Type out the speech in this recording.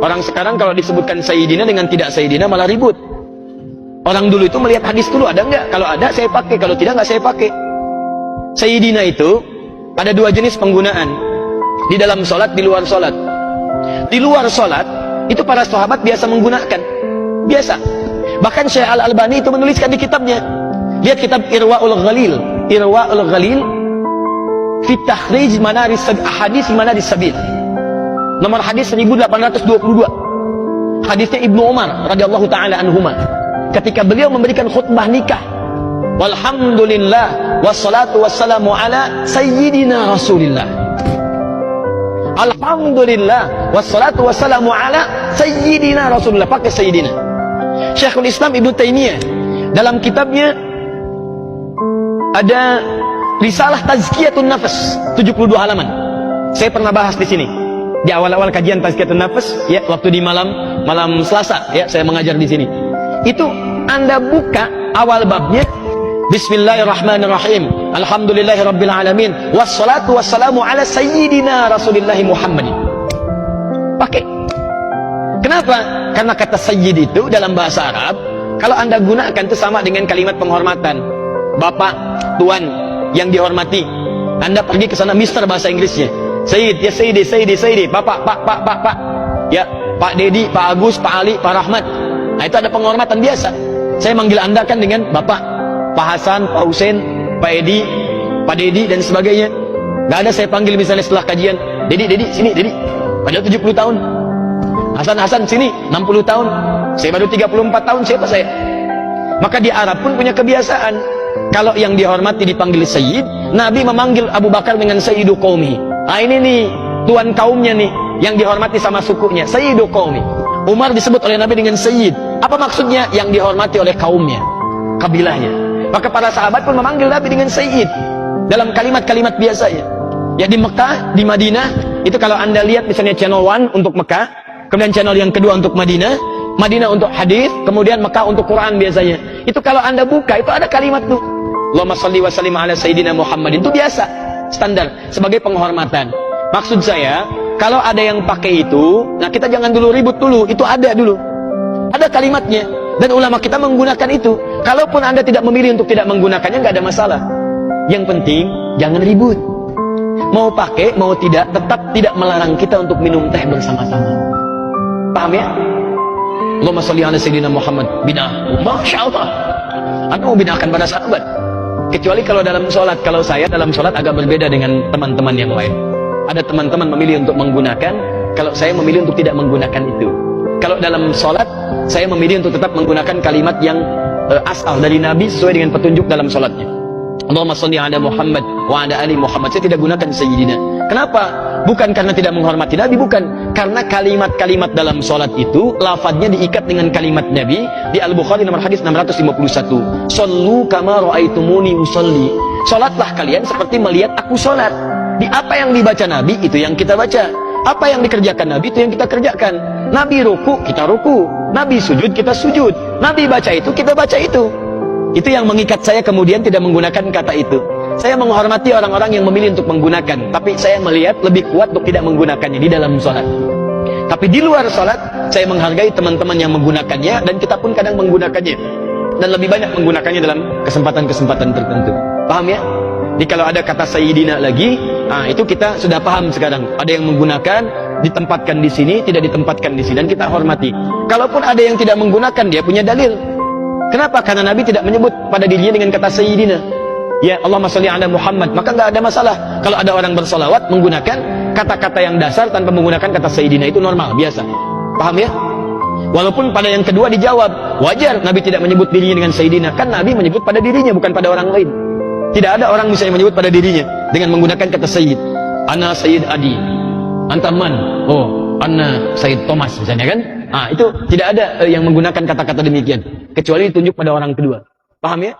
Orang sekarang kalau disebutkan Sayyidina dengan tidak Sayyidina malah ribut. Orang dulu itu melihat hadis dulu, ada enggak? Kalau ada saya pakai, kalau tidak enggak saya pakai. Sayyidina itu ada dua jenis penggunaan. Di dalam sholat, di luar sholat. Di luar sholat, itu para sahabat biasa menggunakan. Biasa. Bahkan Syekh Al-Albani itu menuliskan di kitabnya. Lihat kitab Irwaul Ghalil. Irwaul Ghalil fi takhrij manaris ahadits manaris sabil. Nomor hadis 1822. Hadisnya Ibnu Umar radhiyallahu taala anhuma. Ketika beliau memberikan khutbah nikah. Walhamdulillah wassalatu wassalamu ala sayyidina Rasulillah. Alhamdulillah wassalatu wassalamu ala sayyidina Rasulillah. Pakai sayyidina. Syekhul Islam Ibnu Taimiyah dalam kitabnya ada Risalah Tazkiyatun Nafas 72 halaman. Saya pernah bahas di sini. Di awal-awal kajian Tazkiyatun Nafas, ya, waktu di malam Selasa, ya, saya mengajar di sini. Itu Anda buka awal babnya, Bismillahirrahmanirrahim. Alhamdulillahirabbil alamin. Wassalatu wassalamu ala sayyidina Rasulillah Muhammadin. Pakai. Kenapa? Karena kata sayyid itu dalam bahasa Arab, kalau Anda gunakan itu sama dengan kalimat penghormatan. Bapak, tuan yang dihormati. Anda pergi ke sana Mister bahasa Inggrisnya. Sayyid, ya Sayyidi, Sayyidi, Sayyidi, Bapak, Pak. Ya, Pak Dedi, Pak Agus, Pak Ali, Pak Rahmat. Nah, itu ada penghormatan biasa. Saya manggil Anda kan dengan Bapak, Pak Hasan, Pak Husain, Pak Edi, Pak Dedi dan sebagainya. Gak ada saya panggil misalnya setelah kajian, Dedi, sini, Dedi. Padahal 70 tahun. Hasan, sini, 60 tahun. Saya baru 34 tahun, siapa saya? Maka di Arab pun punya kebiasaan. Kalau yang dihormati dipanggil Sayyid, Nabi memanggil Abu Bakar dengan Sayyidu Qaumi. Nah, ini nih, tuan kaumnya nih, yang dihormati sama sukunya, Sayyidu Qaumi. Umar disebut oleh Nabi dengan Sayyid. Apa maksudnya? Yang dihormati oleh kaumnya, kabilahnya. Maka para sahabat pun memanggil Nabi dengan Sayyid dalam kalimat-kalimat biasanya. Ya, di Mekah, di Madinah, itu kalau Anda lihat misalnya channel 1 untuk Mekah, kemudian channel yang kedua untuk Madinah, Madinah untuk hadis, kemudian Mekah untuk Quran biasanya. Itu kalau Anda buka, itu ada kalimat tuh. Allahumma shalli wa sallim ala sayyidina Muhammadin. Itu biasa, standar, sebagai penghormatan. Maksud saya, kalau ada yang pakai itu, nah kita jangan dulu ribut dulu, itu ada dulu. Ada kalimatnya, dan ulama kita menggunakan itu. Kalaupun Anda tidak memilih untuk tidak menggunakannya, nggak ada masalah. Yang penting, jangan ribut. Mau pakai, mau tidak, tetap tidak melarang kita untuk minum teh bersama-sama. Paham ya? Allahumma sholli ala sayyidina Muhammad. Bina'ah. Masya Allah. Anda mau bina'ahkan pada sahabat. Kecuali kalau dalam sholat. Kalau saya dalam sholat agak berbeda dengan teman-teman yang lain. Ada teman-teman memilih untuk menggunakan, kalau saya memilih untuk tidak menggunakan itu. Kalau dalam sholat, saya memilih untuk tetap menggunakan kalimat yang asal dari Nabi sesuai dengan petunjuk dalam sholatnya. Allahumma sholli ala Muhammad wa ala ali Muhammad. Saya tidak gunakan sayyidina. Kenapa? Bukan karena tidak menghormati Nabi, bukan. Karena kalimat-kalimat dalam sholat itu lafadznya diikat dengan kalimat Nabi. Di Al-Bukhari nomor hadis 651. Shollu kama ra'aitumuni usolli. Sholatlah kalian seperti melihat aku sholat. Di apa yang dibaca Nabi, itu yang kita baca. Apa yang dikerjakan Nabi, itu yang kita kerjakan. Nabi ruku, kita ruku. Nabi sujud, kita sujud. Nabi baca itu, kita baca itu. Itu yang mengikat saya kemudian tidak menggunakan kata itu. Saya menghormati orang-orang yang memilih untuk menggunakan, tapi saya melihat lebih kuat untuk tidak menggunakannya di dalam sholat. Tapi di luar sholat, saya menghargai teman-teman yang menggunakannya, dan kita pun kadang menggunakannya. Dan lebih banyak menggunakannya dalam kesempatan-kesempatan tertentu. Paham ya? Jadi kalau ada kata Sayyidina lagi, nah itu kita sudah paham sekarang. Ada yang menggunakan, ditempatkan di sini, tidak ditempatkan di sini, dan kita hormati. Kalaupun ada yang tidak menggunakan, dia punya dalil. Kenapa? Karena Nabi tidak menyebut pada dirinya dengan kata Sayyidina. Ya, Allahumma sholli ala Muhammad. Maka nggak ada masalah. Kalau ada orang bersolawat menggunakan kata-kata yang dasar tanpa menggunakan kata Sayyidina, itu normal, biasa. Paham ya? Walaupun pada yang kedua dijawab, wajar Nabi tidak menyebut dirinya dengan Sayyidina. Kan Nabi menyebut pada dirinya, bukan pada orang lain. Tidak ada orang bisa menyebut pada dirinya dengan menggunakan kata Sayyid. Ana Sayyid Adi. Anta man? Oh, Ana Sayyid Thomas misalnya kan? Itu tidak ada yang menggunakan kata-kata demikian. Kecuali ditunjuk pada orang kedua. Paham ya?